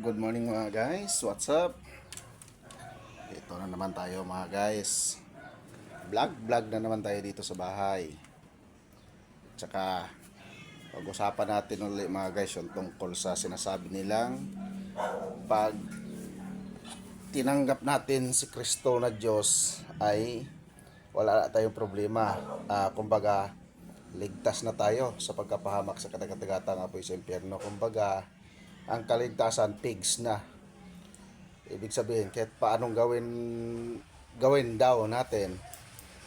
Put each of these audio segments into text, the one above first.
Good morning mga guys, what's up? Ito na naman tayo mga guys. Vlog na naman tayo dito sa bahay. Tsaka pag-usapan natin ulit mga guys yung tungkol sa sinasabi nilang pag tinanggap natin si Kristo na Diyos ay wala na tayong problema. Kumbaga ligtas na tayo sa pagkapahamak sa kadagatagang apoy sa impyerno. Kumbaga ang kaligtasan pigs na. Ibig sabihin, kahit paanong gawin daw natin,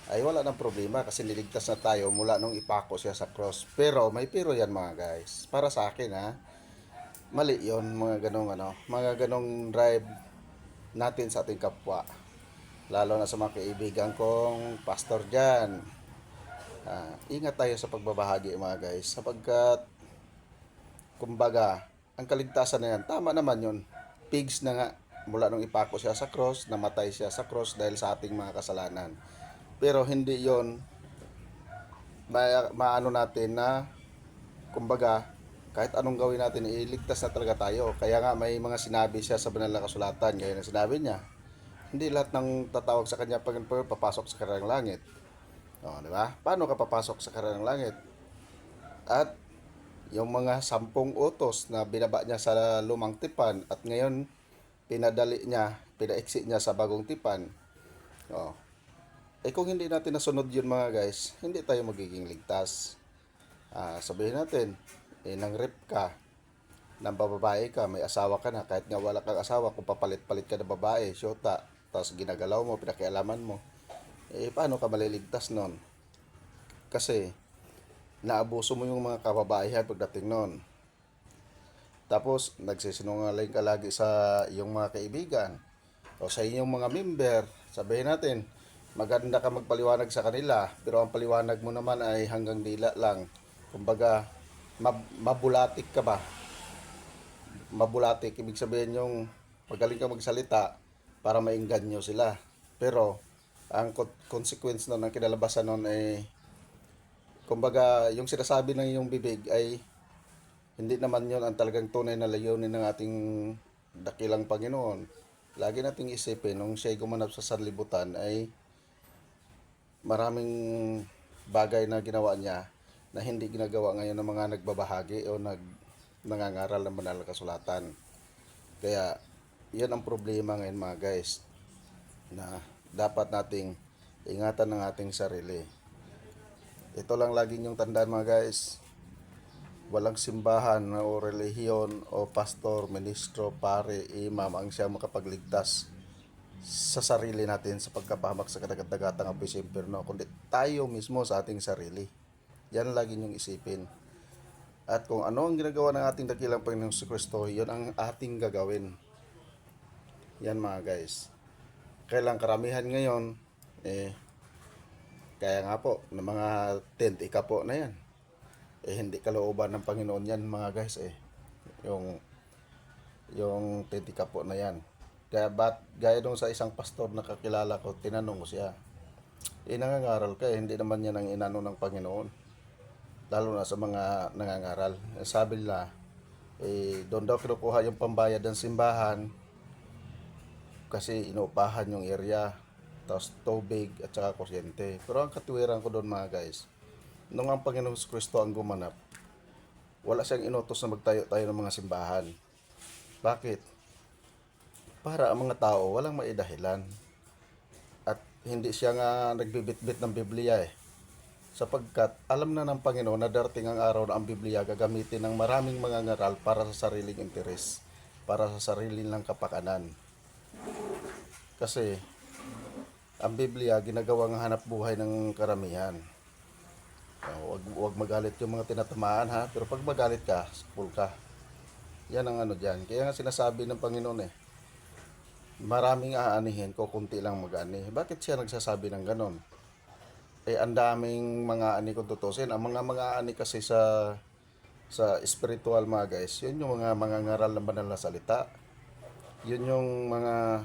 ay wala nang problema kasi niligtas na tayo mula nung ipako siya sa cross. Pero, may pero yan mga guys. Para sa akin ha, mali yon mga ganong drive natin sa ating kapwa. Lalo na sa mga kaibigan kong pastor dyan. Ingat tayo sa pagbabahagi mga guys. Sapagkat, kumbaga, ang kaligtasan na yan, tama naman yun. Pigs na nga mula nung ipako siya sa cross, namatay siya sa cross dahil sa ating mga kasalanan. Pero hindi yon maano natin na kumbaga kahit anong gawin natin iligtas na talaga tayo. Kaya nga may mga sinabi siya sa banal na kasulatan, gaya ng sinabi niya, hindi lahat ng tatawag sa kanya Panginoon papasok sa kanilang langit. Di ba? Paano ka papasok sa kanilang langit? At yung mga 10 utos na binaba niya sa lumang tipan at ngayon pinaiksi niya sa bagong tipan. Oh. Kung hindi natin nasunod yun mga guys, hindi tayo magiging ligtas. Sabihin natin, nang rip ka, nang bababae ka, may asawa ka na, kahit nga wala kang asawa, kung papalit-palit ka na babae, syota, tapos ginagalaw mo, pinakialaman mo, paano ka maliligtas nun? Kasi, naabuso mo yung mga kababaihan pagdating nun. Tapos, nagsisinungaling ka lagi sa iyong mga kaibigan o sa inyong mga member. Sabihin natin, maganda ka magpaliwanag sa kanila, pero ang paliwanag mo naman ay hanggang dila lang. Kumbaga, mabulatik ka ba? Mabulatik, ibig sabihin yung magaling ka magsalita para maingganyo sila. Pero, ang consequence nun, ang kinalabasan nun ay, kumbaga, yung sinasabi ng iyong bibig ay hindi naman yon ang talagang tunay na layunin ng ating dakilang Panginoon. Lagi nating isipin, nung siya'y gumanap sa sanlibutan ay maraming bagay na ginawa niya na hindi ginagawa ngayon ng mga nagbabahagi o nangangaral ng banal na kasulatan. Kaya, yan ang problema ngayon mga guys, na dapat nating ingatan ng ating sarili. Ito lang lagi niyong tandaan mga guys, walang simbahan o relihiyon o pastor, ministro, pare, imam ang siya makapagligtas sa sarili natin sa pagkapahamak sa kadagdagatang apoy sa impyerno, kundi tayo mismo sa ating sarili. Yan lagi niyong isipin. At kung ano ang ginagawa ng ating dakilang Panginoong Kristo, yun ang ating gagawin. Yan mga guys. Kailang karamihan ngayon, kaya nga po, ng mga tent, ikapo na yan. Hindi kalooban ng Panginoon yan mga guys yung tentika po na yan. Kaya gaya dong sa isang pastor na kakilala ko, tinanong ko siya, nangangaral ka hindi naman yan ang inano ng Panginoon, lalo na sa mga nangangaral. Sabi nila, doon daw kinukuha yung pambayad ng simbahan kasi inuupahan yung area, tapos tubig at saka kuryente. Pero ang katuwiran ko doon mga guys, nung ang Panginoong Kristo ang gumanap, wala siyang inutos na magtayo tayo ng mga simbahan. Bakit? Para ang mga tao walang maidahilan. At hindi siya nga nagbibitbit ng Biblia sapagkat alam na ng Panginoon na darating ang araw na ang Biblia gagamitin ng maraming mga ngaral para sa sariling interes, para sa sarili ng kapakanan. Kasi ang Biblia ginagawang hanap buhay ng karamihan. Huwag magalit yung mga tinatamaan ha, pero pag magalit ka, full ka. Yan ang dyan. Kaya nga sinasabi ng Panginoon maraming aanihin ko, kunti lang mag-ani. Bakit siya nagsasabi ng ganon? Ang daming mga ani kung tutusin. Ang mga ani kasi sa spiritual mga guys, yun yung mga ngaral ng banal na salita. Yun yung mga,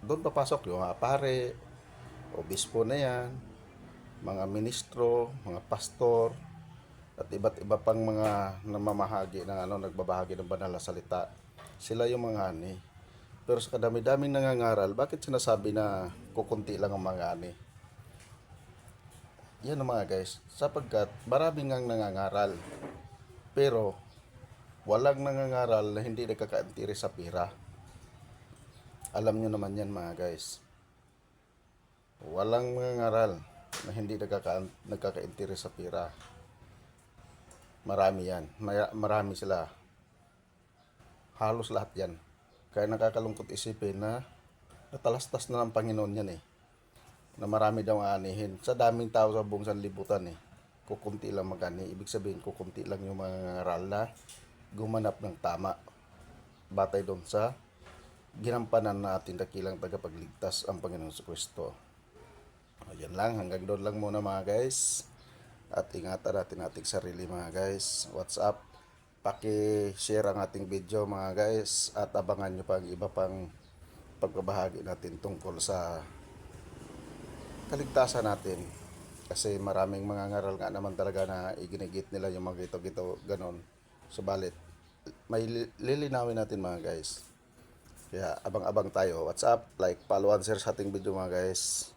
doon papasok yung mga pare, obispo na yan, mga ministro, mga pastor, at iba't iba pang mga namamahagi ng nagbabahagi ng banal na salita. Sila yung mga ani. Pero sa kadami-daming nangangaral, bakit sinasabi na kukunti lang ang mga ani? Yan ang mga guys, sapagkat maraming ngang nangangaral. Pero walang nangangaral na hindi nagkaka-interes sa pera. Alam nyo naman yan mga guys. Walang nangangaral na hindi nagkaka-interes sa pera. Marami yan. Marami sila. Halos lahat yan. Kaya nakakalungkot isipin na natalastas na ng Panginoon yan eh. Na marami daw aanihin. Sa daming tao sa buong sanlibutan eh. Kukunti lang mag-ani. Ibig sabihin kukunti lang yung mga nangangaral na gumanap ng tama. Batay doon sa ginampanan na ating dakilang tagapagligtas ang Panginoon sa Kristo. Ayan lang, hanggang doon lang muna mga guys. At ingatan natin ating sarili mga guys. What's up? Paki-share ang ating video mga guys. At abangan nyo pa ang iba pang pagbabahagi natin tungkol sa kaligtasan natin. Kasi maraming mga ngaral nga naman talaga na iginigit nila yung mga gito-gito ganon. Subalit, may lilinawin natin mga guys. Kaya abang-abang tayo. What's up? Like, follow and share sa ating video mga guys.